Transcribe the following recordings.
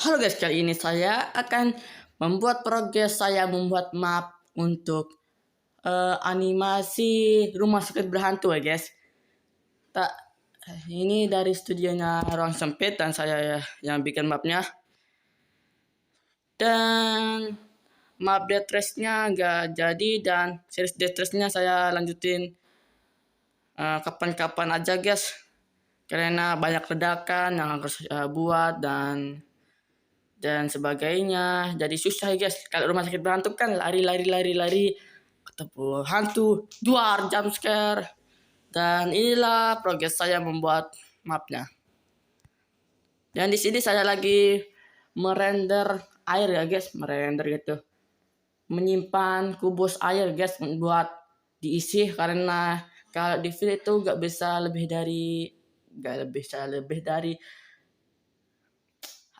Halo guys, kali ini saya akan membuat progres saya membuat map untuk animasi rumah sakit berhantu ya guys. Tak, ini dari studionya Ruang Sempit dan saya yang bikin mapnya. Dan map Death Race-nya nggak jadi dan series Death Race-nya saya lanjutin kapan-kapan aja guys. Karena banyak ledakan yang harus saya buat dan sebagainya. Jadi susah ya guys. Kalau rumah sakit berhantu kan lari ketemu hantu, duar jump scare. Dan inilah progres saya membuat mapnya. Dan di sini saya lagi merender air ya guys, merender gitu. Menyimpan kubus air guys buat diisi karena kalau di fill itu gak bisa lebih dari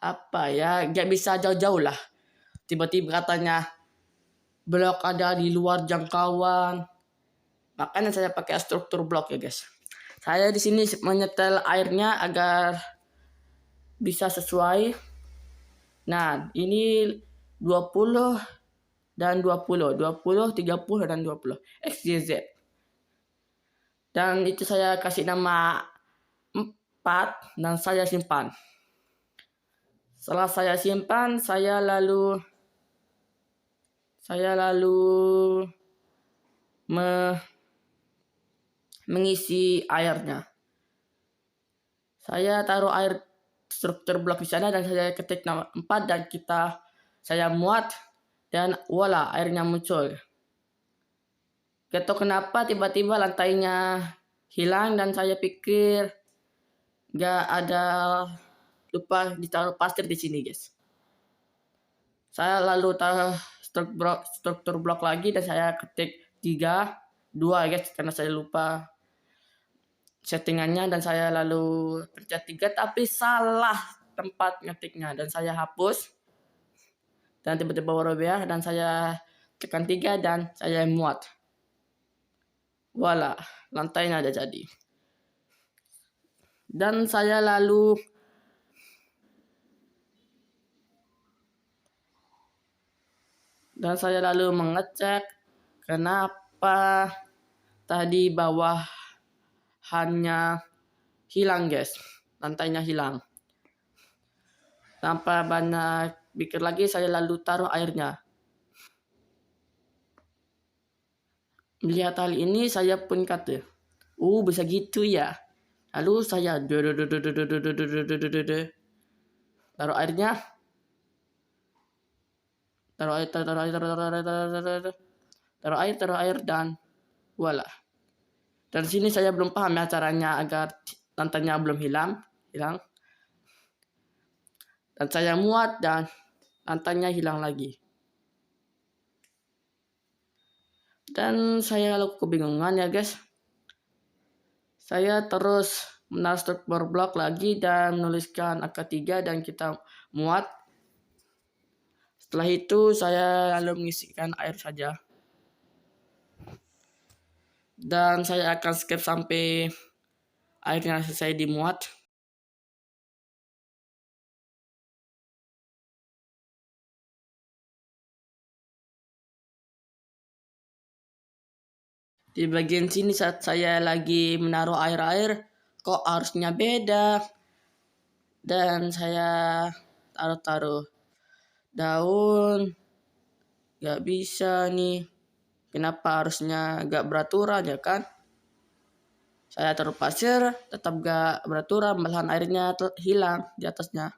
apa ya, gak bisa jauh-jauh lah. Tiba-tiba katanya blok ada di luar jangkauan. Makanya saya pakai struktur blok ya guys. Saya di sini menyetel airnya agar bisa sesuai. Nah, ini 20 dan 20, 30 dan 20. XYZ. Dan itu saya kasih nama 4 dan saya simpan. Setelah saya simpan, saya lalu mengisi airnya. Saya taruh air struktur blok di sana dan saya ketik nama 4 dan saya muat dan voila airnya muncul. Gak tahu kenapa tiba-tiba lantainya hilang dan saya pikir gak ada, lupa ditaruh pasir di sini guys. Saya lalu taruh struktur blok lagi dan saya ketik 3, 2 guys karena saya lupa settingannya dan saya lalu pencet 3 tapi salah tempat ngetiknya dan saya hapus dan tiba-tiba berubah dan saya tekan 3 dan saya muat. Voila, lantainya ada jadi. Dan saya lalu mengecek kenapa tadi bawahannya hilang guys, lantainya hilang. Tanpa banyak pikir lagi saya lalu taruh airnya. Melihat hal ini saya pun kata, bisa gitu ya. Lalu saya taruh airnya, taruh air dan voila. Dan sini saya belum paham ya caranya agar lantainya belum hilang. Dan saya muat dan lantainya hilang lagi. Dan saya lalu kebingungan ya guys. Saya terus menaruh struktur blok lagi dan menuliskan angka 3 dan kita muat. Setelah itu saya lalu mengisikan air saja. Dan saya akan skip sampai airnya selesai dimuat. Di bagian sini saat saya lagi menaruh air kok harusnya beda. Dan saya taruh daun. Gak bisa nih. Kenapa harusnya gak beraturan ya kan? Saya taruh pasir tetap gak beraturan, malahan airnya hilang di atasnya.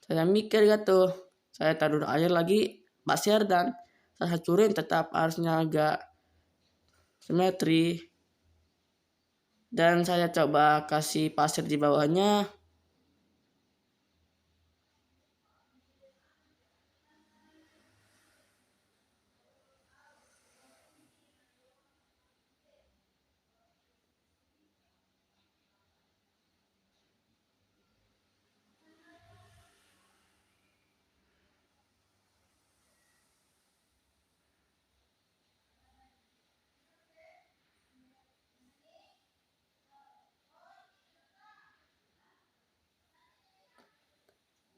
Saya mikir gitu. Saya taruh air lagi, pasir dan saya hancurin tetap harusnya agak simetri. Dan saya coba kasih pasir di bawahnya.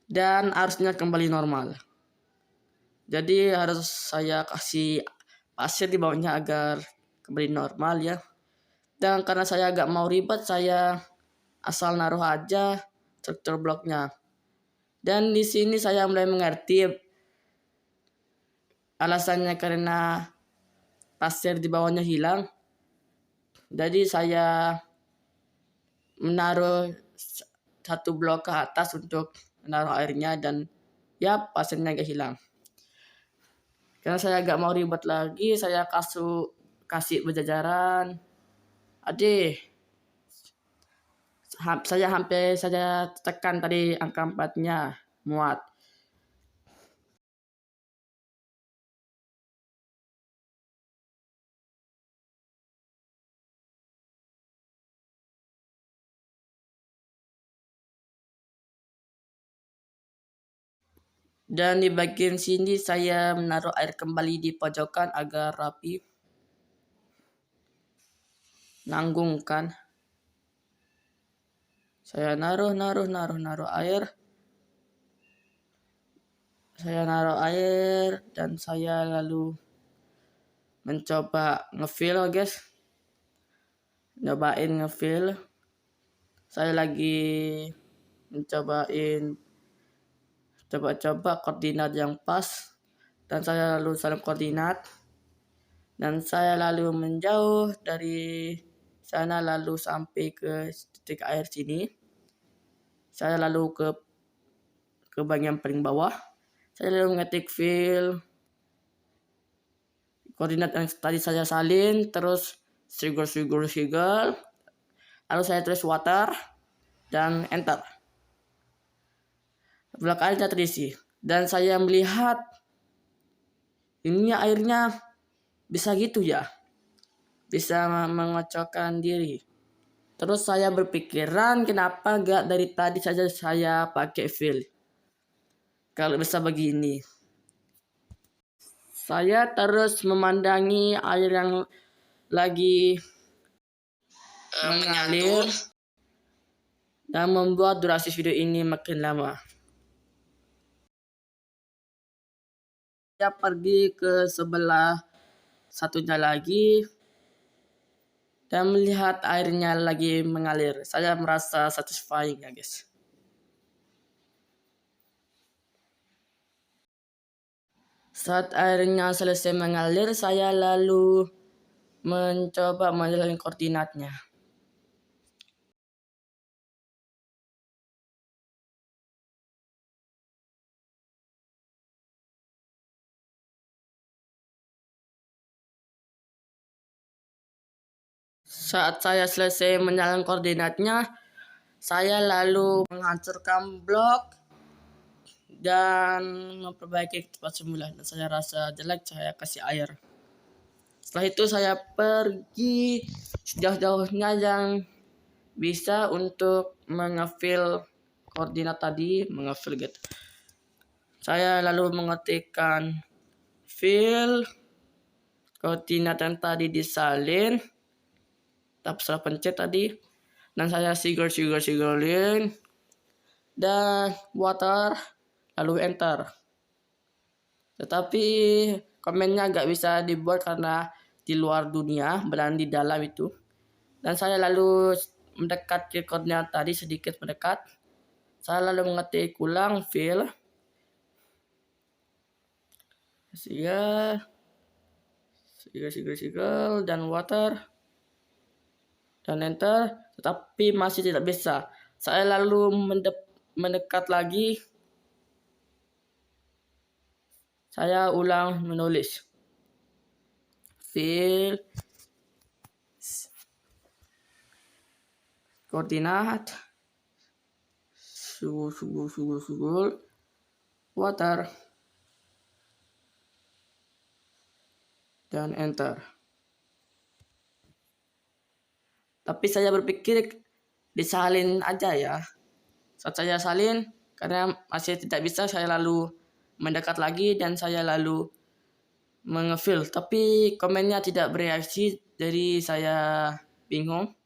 dan arusnya kembali normal. Jadi harus saya kasih pasir di bawahnya agar kembali normal ya. Dan karena saya agak mau ribet, saya asal naruh aja struktur bloknya. Dan di sini saya mulai mengerti alasannya karena pasir di bawahnya hilang. Jadi saya menaruh satu blok ke atas untuk menaruh airnya dan ya pasirnya agak hilang. Karena saya agak mau ribet lagi, saya kasih berjajaran. Adik, saya hampir saja tekan tadi angka 4-nya muat. Dan di bagian sini saya menaruh air kembali di pojokan agar rapi. Nanggung kan. Saya naruh air. Saya naruh air dan saya lalu mencoba ngefill guys. Nyobain ngefill. Saya lagi mencobain coba-coba koordinat yang pas dan saya lalu salah koordinat dan saya lalu menjauh dari sana lalu sampai ke titik air sini. Saya lalu ke bagian paling bawah. Saya lalu mengetik fill koordinat yang tadi saya salin, terus trigger. Lalu saya tulis water dan enter. Blok airnya terisi dan saya melihat ini airnya bisa gitu ya, bisa mengocokkan diri. Terus saya berpikiran kenapa gak dari tadi saja saya pakai fill kalau bisa begini. Saya terus memandangi air yang lagi mengalir dan membuat durasi video ini makin lama. Saya pergi ke sebelah satunya lagi dan melihat airnya lagi mengalir. Saya merasa satisfying ya guys. Saat airnya selesai mengalir, saya lalu mencoba menjalani koordinatnya. Saat saya selesai menjalankan koordinatnya, saya lalu menghancurkan blok dan memperbaiki tempat semula. Dan saya rasa jelek, saya kasih air. Setelah itu saya pergi sejauh-jauhnya yang bisa untuk mengefill koordinat tadi, mengefill gitu. Saya lalu mengetikkan fill koordinat yang tadi disalin, tapi salah pencet tadi, dan saya sigolin dan water, lalu enter. Tetapi komennya nggak bisa dibuat karena di luar dunia, berada di dalam itu. Dan saya lalu mendekat ke koordinat tadi, sedikit mendekat. Saya lalu mengetik ulang fill. Sigol dan water. Dan enter, tetapi masih tidak bisa. Saya lalu mendekat lagi. Saya ulang menulis fill koordinat sugul water dan enter. Tapi saya berpikir disalin aja ya. Saat saya salin, karena masih tidak bisa, saya lalu mendekat lagi dan saya lalu mengefill. Tapi komennya tidak bereaksi, jadi saya bingung.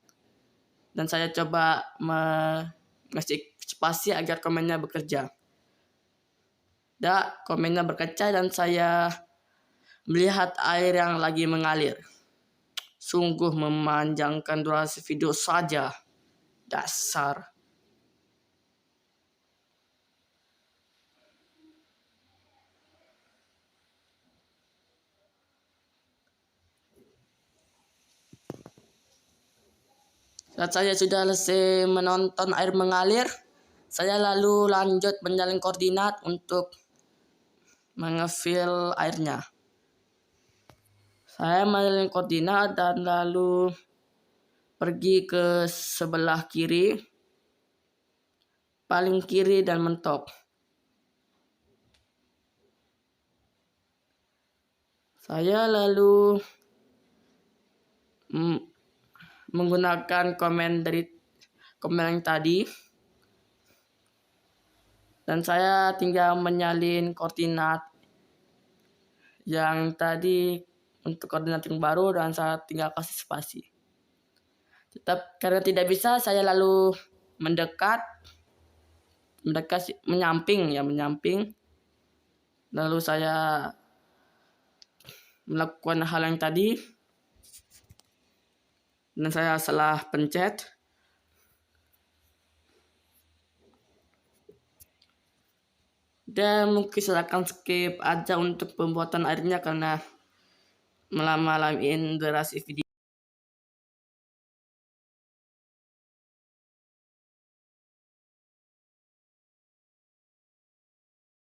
Dan saya coba mengasih spasi agar komennya bekerja. komennya berkaca dan saya melihat air yang lagi mengalir. Sungguh memanjangkan durasi video saja. Dasar. Saat saya sudah selesai menonton air mengalir, saya lalu lanjut menyalin koordinat untuk mengefil airnya. Saya menyalin koordinat dan lalu pergi ke sebelah kiri, paling kiri dan mentok. Saya lalu menggunakan komen yang tadi, dan saya tinggal menyalin koordinat yang tadi untuk koordinat yang baru dan saya tinggal kasih spasi. Tetap karena tidak bisa, saya lalu menyamping. Lalu saya melakukan hal yang tadi dan saya salah pencet. Dan mungkin saya akan skip aja untuk pembuatan airnya karena melama-lamain durasi video.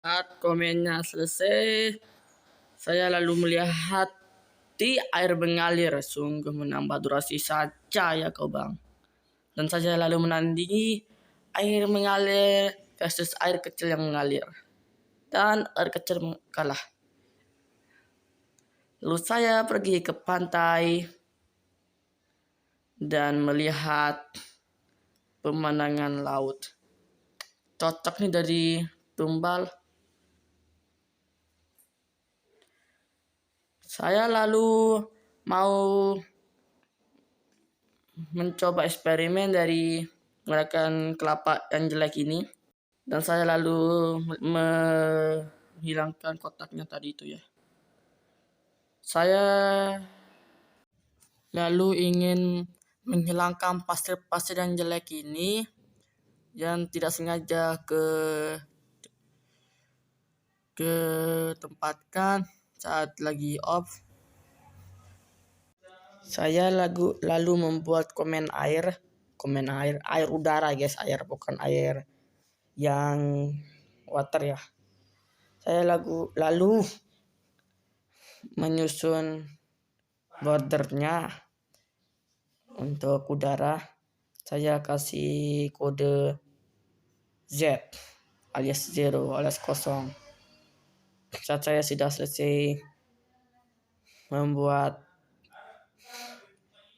Saat komennya selesai, saya lalu melihat air mengalir. Sungguh menambah durasi saja ya kau bang. Dan saya lalu menandingi air mengalir versus air kecil yang mengalir. Dan air kecil kalah. Lalu saya pergi ke pantai dan melihat pemandangan laut. Cocok nih dari Tumbal. Saya lalu mau mencoba eksperimen dari menggunakan kelapa yang jelek ini. Dan saya lalu menghilangkan kotaknya tadi itu ya. Saya lalu ingin menghilangkan pasir-pasir yang jelek ini yang tidak sengaja tempatkan saat lagi off. Saya lalu membuat komen air udara guys, air bukan air yang water ya. Saya lalu menyusun bordernya untuk udara. Saya kasih kode Z alias 0 alias kosong. Saat saya sudah selesai membuat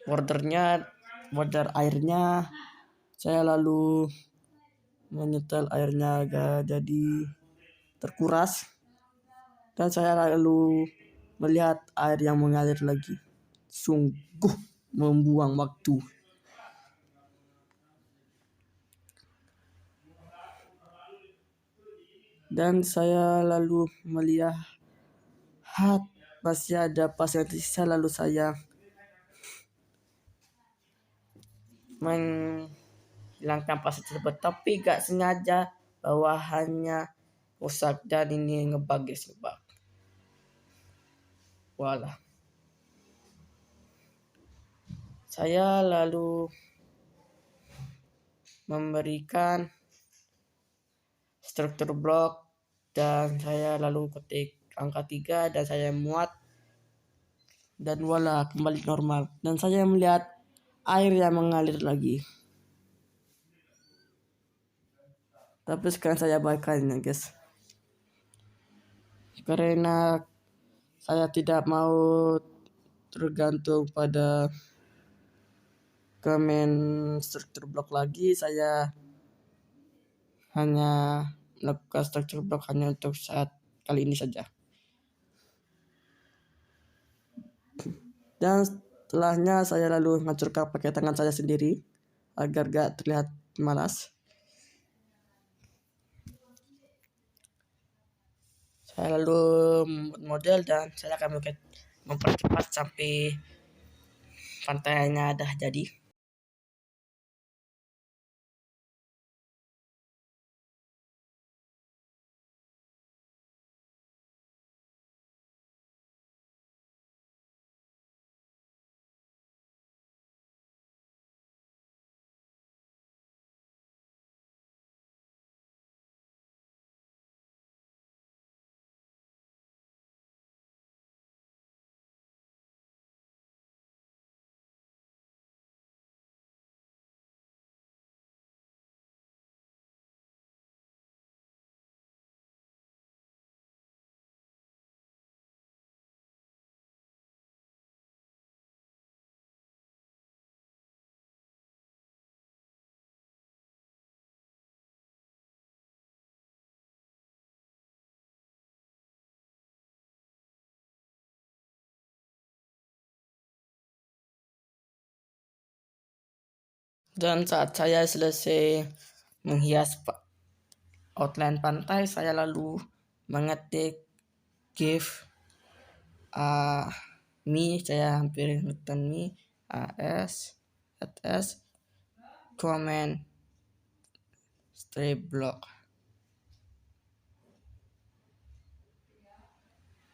border airnya, saya lalu menyetel airnya agak jadi terkuras dan saya lalu melihat air yang mengalir lagi. Sungguh membuang waktu. Dan saya lalu melihat masih ada pasir yang tersisa, lalu saya menghilangkan pasir tersebut, tapi gak sengaja bawahannya rusak dan ini ngebug. Walah. Saya lalu memberikan struktur blok dan saya lalu ketik angka 3 dan saya muat dan voila, kembali normal. Dan saya melihat air yang mengalir lagi. Tapi sekarang saya abaikan ya guys, karena saya tidak mau tergantung pada komen struktur blok lagi. Saya hanya melakukan struktur blok hanya untuk saat kali ini saja. Dan setelahnya saya lalu menghancurkan pakai tangan saya sendiri agar gak terlihat malas. Saya lalu membuat model dan saya akan mempercepat sampai pantainya dah jadi. Dan saat saya selesai menghias outline pantai, saya lalu mengetik give me, saya hampir ngetik me as comment strip block.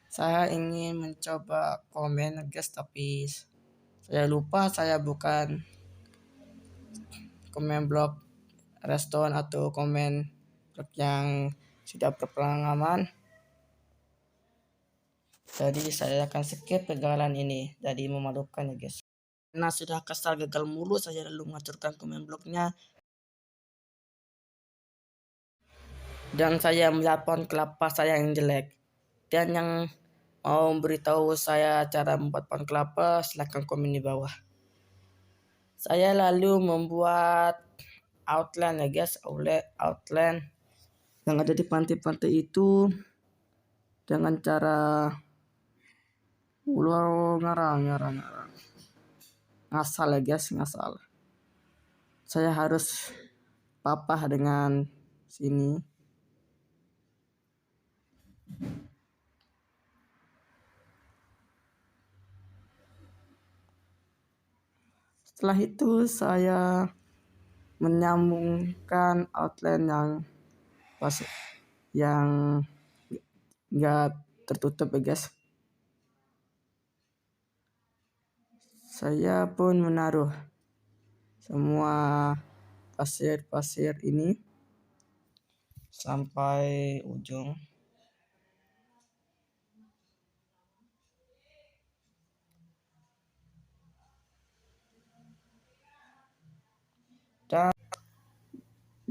Saya ingin mencoba komen guys, tapi saya lupa saya bukan komen blog restoran atau komen blog yang sudah berpengalaman. Jadi saya akan skip kegagalan ini. Jadi memalukan ya guys. Karena sudah kesal gagal mulu, saya lalu menghancurkan komen blognya. Dan saya melihat pohon kelapa saya yang jelek. Dan yang mau memberitahu saya cara membuat pohon kelapa, silahkan komen di bawah. Saya lalu membuat outline ya guys, outline yang ada di pantai-pantai itu dengan cara ngarang ngasal ya guys, ngasal. Saya harus papah dengan sini. Setelah itu saya menyambungkan outline yang nggak tertutup ya guys. Saya pun menaruh semua pasir ini sampai ujung.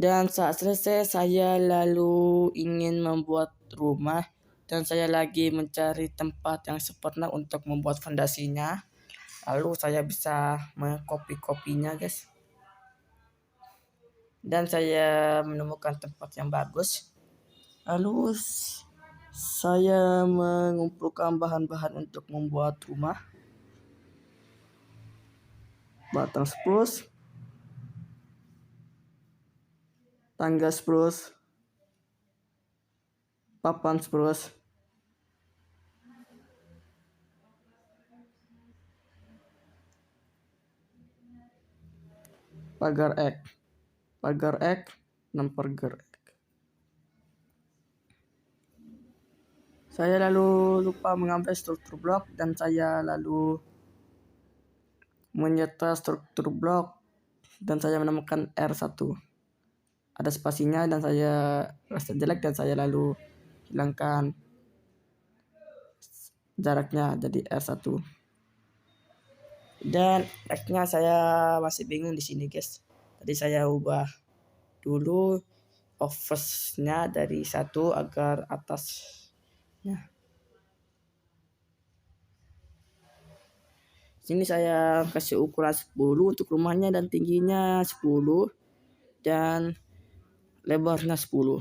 Dan saat selesai saya lalu ingin membuat rumah dan saya lagi mencari tempat yang sempurna untuk membuat fondasinya. Lalu saya bisa mengcopy-copynya guys. Dan saya menemukan tempat yang bagus. Lalu saya mengumpulkan bahan-bahan untuk membuat rumah. Batang spruce, tangga spruce, papan spruce, pagar ek, 6 pagar ek. Saya lalu lupa mengambil struktur blok dan saya lalu menyetel struktur blok dan saya menemukan R1. Ada spasinya dan saya rasa jelek dan saya lalu hilangkan jaraknya jadi R1. Dan X-nya saya masih bingung di sini guys. Tadi saya ubah dulu offset-nya dari 1 agar atasnya. Sini saya kasih ukuran 10 untuk rumahnya dan tingginya 10 dan lebarnya 10.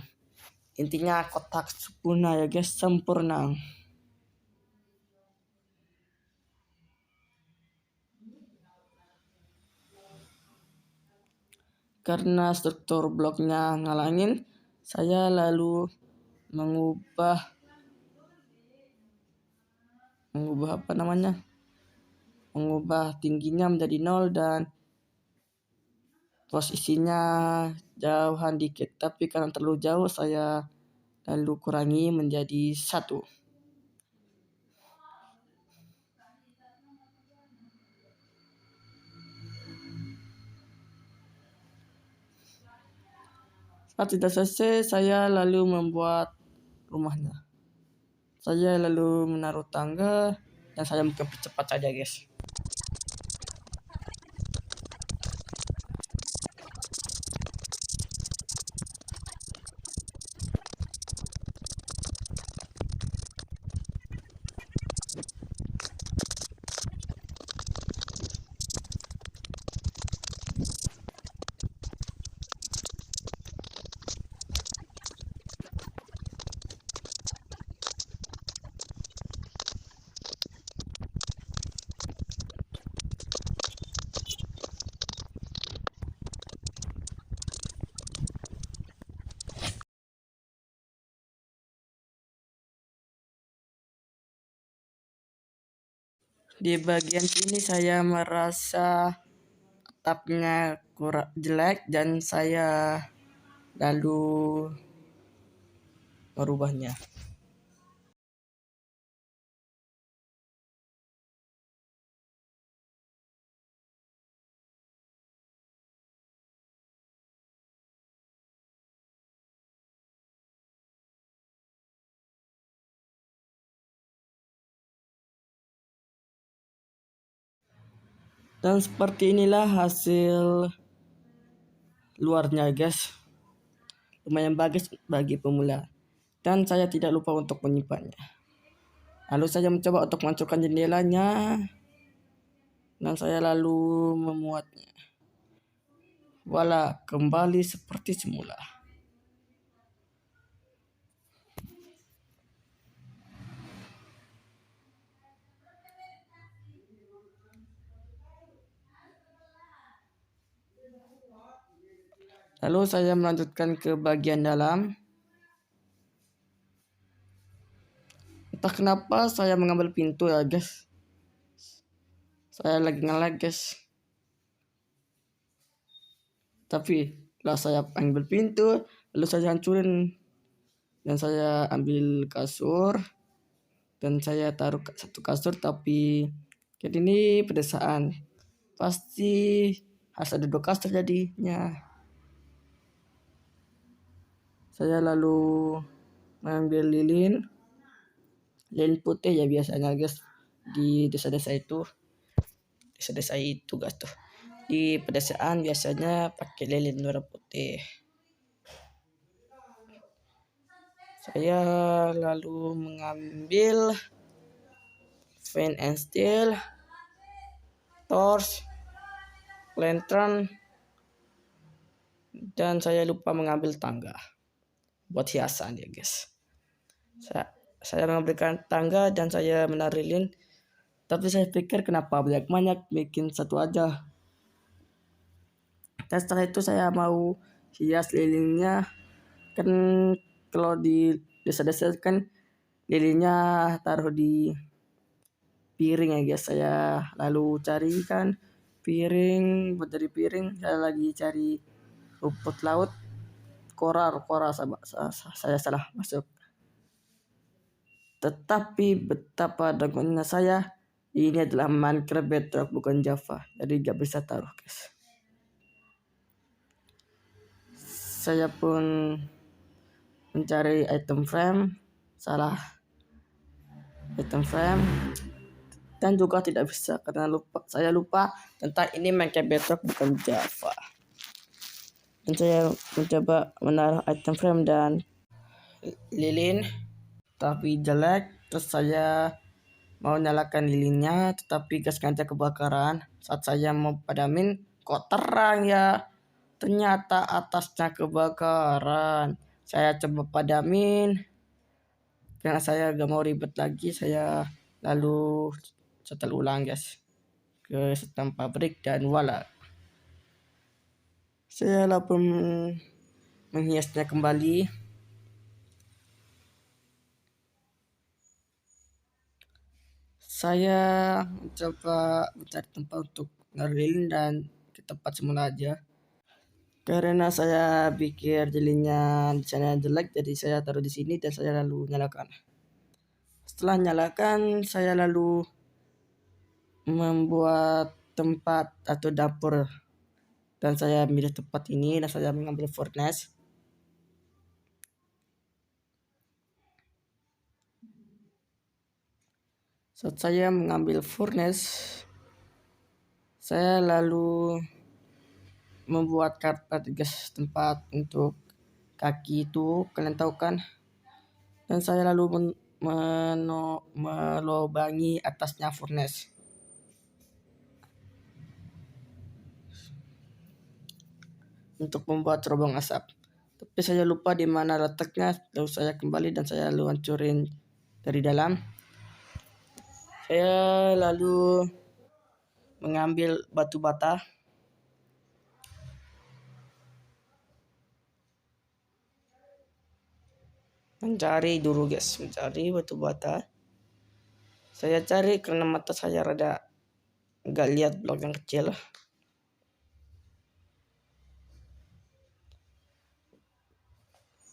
Intinya kotak sempurna ya guys, sempurna. Karena struktur bloknya ngalangin, saya lalu mengubah mengubah tingginya menjadi 0 dan posisinya jauhan dikit, tapi karena terlalu jauh saya lalu kurangi menjadi 1. Saat sudah selesai, saya lalu membuat rumahnya. Saya lalu menaruh tangga dan saya mungkin percepat saja, guys. Di bagian sini saya merasa atapnya kurang jelek dan saya lalu merubahnya. Dan seperti inilah hasil luarnya, guys. Lumayan bagus bagi pemula. Dan saya tidak lupa untuk menyimpannya. Lalu saya mencoba untuk menghancurkan jendelanya. Dan saya lalu memuatnya. Voila, kembali seperti semula. Lalu saya melanjutkan ke bagian dalam. Entah kenapa saya mengambil pintu ya, guys. Saya lagi nge-lag, guys. Tapi setelah saya ambil pintu, lalu saya hancurin. Dan saya ambil kasur. Dan saya taruh satu kasur, tapi kayak ini pedesaan. Pasti harus ada 2 kasur jadinya. Saya lalu mengambil lilin putih ya biasanya, guys, di desa-desa itu guys tuh. Di pedesaan biasanya pakai lilin warna putih. Saya lalu mengambil flint and steel, torch, lantern, dan saya lupa mengambil tangga buat hiasan ya, guys. Saya mengambilkan tangga dan saya menaruh lilin, tapi saya pikir kenapa banyak bikin satu aja. Dan setelah itu saya mau hias lilinnya. Kan kalau di desa-desa kan lilinnya taruh di piring ya, guys. Saya lalu cari kan piring, buat dari piring saya lagi cari rumput laut, koral saya salah masuk. Tetapi betapa dagonnya saya, ini adalah Minecraft Bedrock bukan Java, jadi gak bisa taruh, guys. Saya pun mencari item frame, salah item frame, dan juga tidak bisa karena saya lupa tentang ini Minecraft Bedrock bukan Java. Dan saya mencoba menaruh item frame dan lilin, tapi jelek. Terus saya mau nyalakan lilinnya, tetapi gas kaca kebakaran. Saat saya mau padamin, kok terang ya. Ternyata atasnya kebakaran. Saya coba padamin. Karena saya gak mau ribet lagi, saya lalu setel ulang, guys, ke sistem pabrik dan voila. Saya lalu menghiasnya kembali. Saya mencoba mencari tempat untuk ngerlin dan ke tempat semula aja. Karena saya pikir jarinnya di sana jelek, jadi saya taruh di sini dan saya lalu nyalakan. Setelah nyalakan, saya lalu membuat tempat atau dapur dan saya milih tempat ini dan saya mengambil furnace. Saat saya mengambil furnace, saya lalu membuat karpet gas tempat untuk kaki itu, kalian tahu kan? Dan saya lalu melubangi atasnya furnace untuk membuat cerobong asap. Tapi saya lupa di mana letaknya, lalu saya kembali dan saya lalu hancurin dari dalam. Saya lalu mengambil batu bata. Mencari batu bata. Saya cari karena mata saya rada nggak lihat blok yang kecil.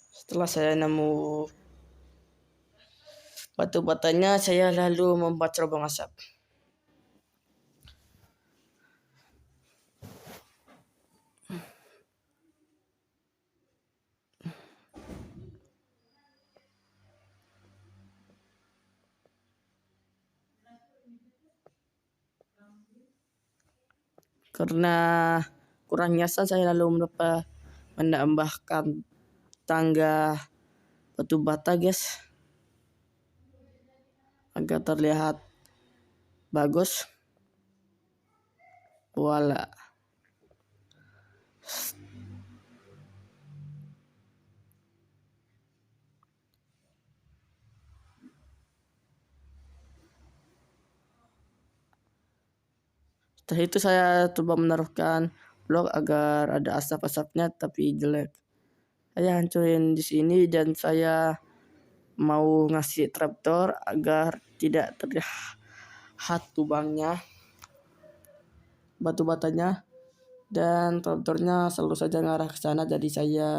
Setelah saya nemu batu batanya, saya lalu membuat cerobong asap. Karena kurang nyasa, saya lalu menambahkan tangga batu bata, guys, agar terlihat bagus. Voila. Setelah itu saya coba menaruhkan blok agar ada asap-asapnya tapi jelek. Saya hancurin di sini dan saya mau ngasih trapdoor agar tidak terlihat lubangnya batu batanya, dan trapdoornya selalu saja ngarah ke sana, jadi saya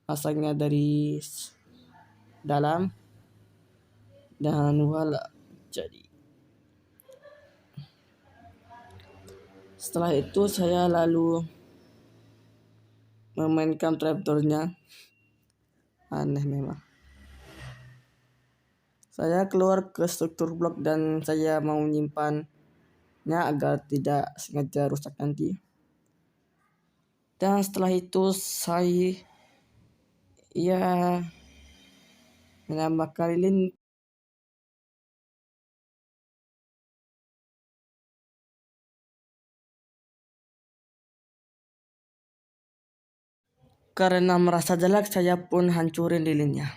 pasangnya dari dalam dan voila, jadi. Setelah itu saya lalu memainkan trapdoornya. Aneh memang. Saya keluar ke struktur blok dan saya mau menyimpannya agar tidak sengaja rusak nanti. Dan setelah itu saya menambahkan lilin karena merasa jelek, saya pun hancurin lilinnya.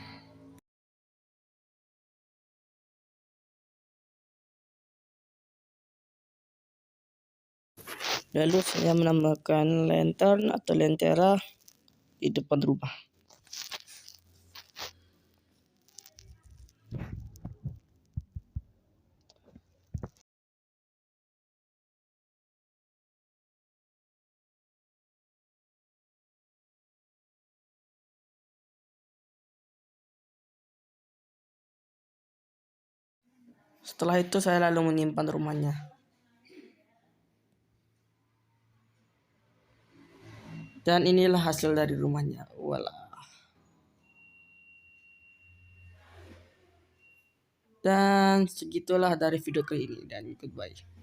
Lalu saya menambahkan lantern atau lentera di depan rumah. Setelah itu saya lalu menyimpan rumahnya. Dan inilah hasil dari rumahnya. Walah. Dan segitulah dari video kali ini, dan goodbye.